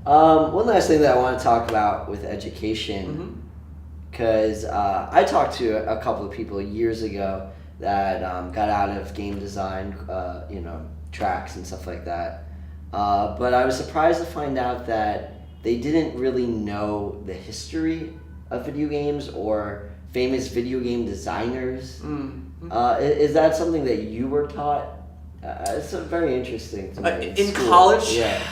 One last thing that I want to talk about with education, because I talked to a couple of people years ago that got out of game design, tracks and stuff like that. But I was surprised to find out that they didn't really know the history of video games or famous video game designers. Is that something that you were taught? It's very interesting to me. In college? Yeah.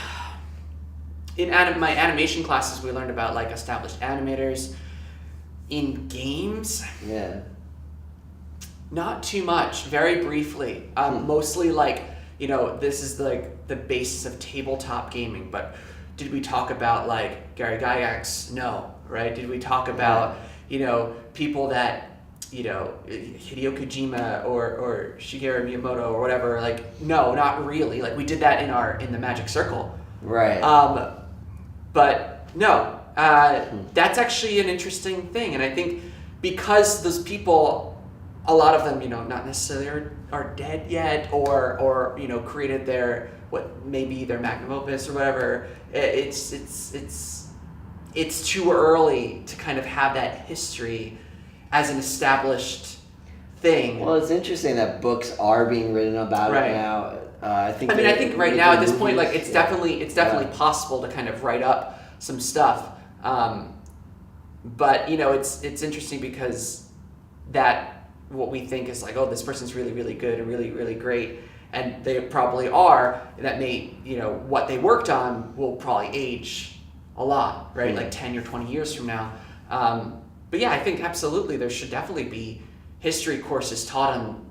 In my animation classes, we learned about like established animators. In games, not too much. Very briefly, mostly like this is like the basis of tabletop gaming. But did we talk about like Gary Gygax? No, right? Did we talk about people that Hideo Kojima or Shigeru Miyamoto or whatever? Like no, not really. Like we did that in the Magic Circle, right? But no, that's actually an interesting thing. And I think because those people, a lot of them, not necessarily are dead yet or created their, what maybe their magnum opus or whatever, it's too early to kind of have that history as an established thing. Well, it's interesting that books are being written about it now. I think right now at this point, like it's definitely possible to kind of write up some stuff. But it's interesting because that what we think is like, oh, this person's really, really good and really, really great, and they probably are. And that may, what they worked on will probably age a lot, right? Like 10 or 20 years from now. But yeah, I think absolutely there should definitely be history courses taught on,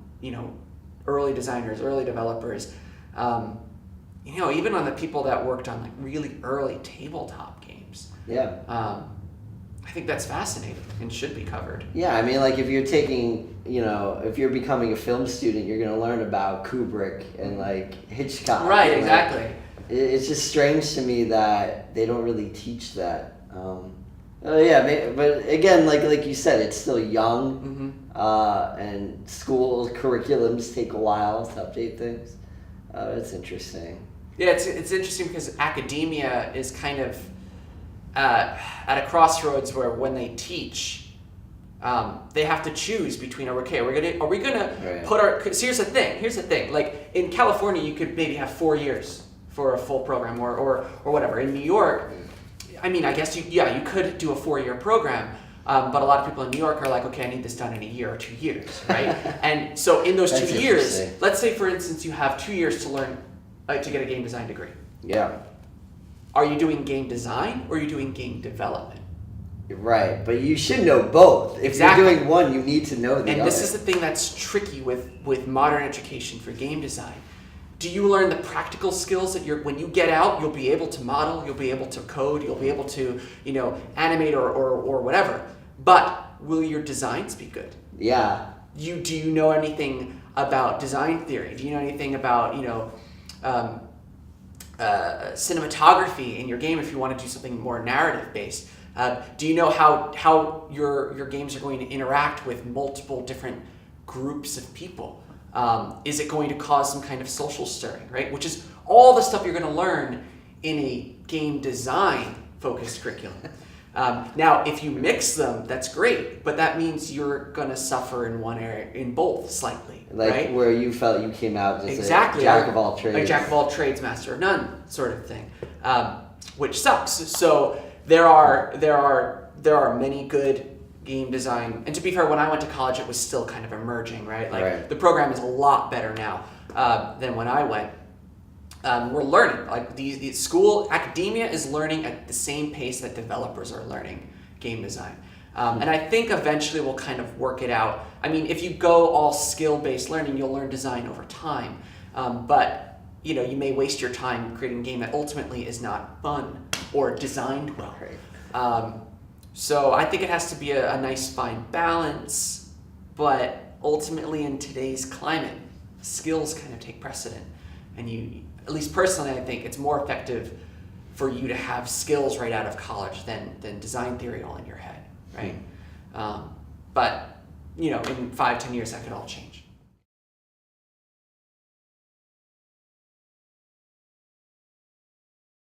early designers, early developers, even on the people that worked on like really early tabletop games. Yeah. I think that's fascinating and should be covered. Yeah, I mean, like if you're taking, if you're becoming a film student, you're going to learn about Kubrick and like Hitchcock. Right, exactly. It's just strange to me that they don't really teach that. But again, like you said, it's still young, and school curriculums take a while to update things. It's interesting. Yeah, it's interesting because academia is kind of at a crossroads where when they teach, they have to choose between are we gonna put our, because here's the thing, like in California you could maybe have 4 years for a full program or whatever. In New York, I mean, I guess you could do a 4-year program, but a lot of people in New York are like, okay, I need this done in a year or 2 years, right? And so in those 2 years, let's say for instance you have 2 years to learn to get a game design degree. Yeah. Are you doing game design or are you doing game development? Right, but you should know both. If you're doing one, you need to know the other. And this is the thing that's tricky with modern education for game design. Do you learn the practical skills that when you get out, you'll be able to model, you'll be able to code, you'll be able to, animate or whatever. But will your designs be good? Yeah. Do you know anything about design theory? Do you know anything about, cinematography in your game if you want to do something more narrative based? Do you know how your games are going to interact with multiple different groups of people? Is it going to cause some kind of social stirring, right? Which is all the stuff you're going to learn in a game design focused curriculum. Now, if you mix them, that's great, but that means you're going to suffer in one area, in both slightly, like right? Where you felt you came out just exactly. a jack of all trades. A jack of all trades, master of none sort of thing, which sucks. So there are many good game design, and to be fair, when I went to college, it was still kind of emerging, right? Like the program is a lot better now than when I went. We're learning, like the school academia is learning at the same pace that developers are learning game design, and I think eventually we'll kind of work it out. I mean, if you go all skill-based learning, you'll learn design over time, but you may waste your time creating a game that ultimately is not fun or designed well. So I think it has to be a nice fine balance, but ultimately in today's climate, skills kind of take precedent. And at least personally, I think it's more effective for you to have skills right out of college than design theory all in your head, right? But in 5-10 years, that could all change.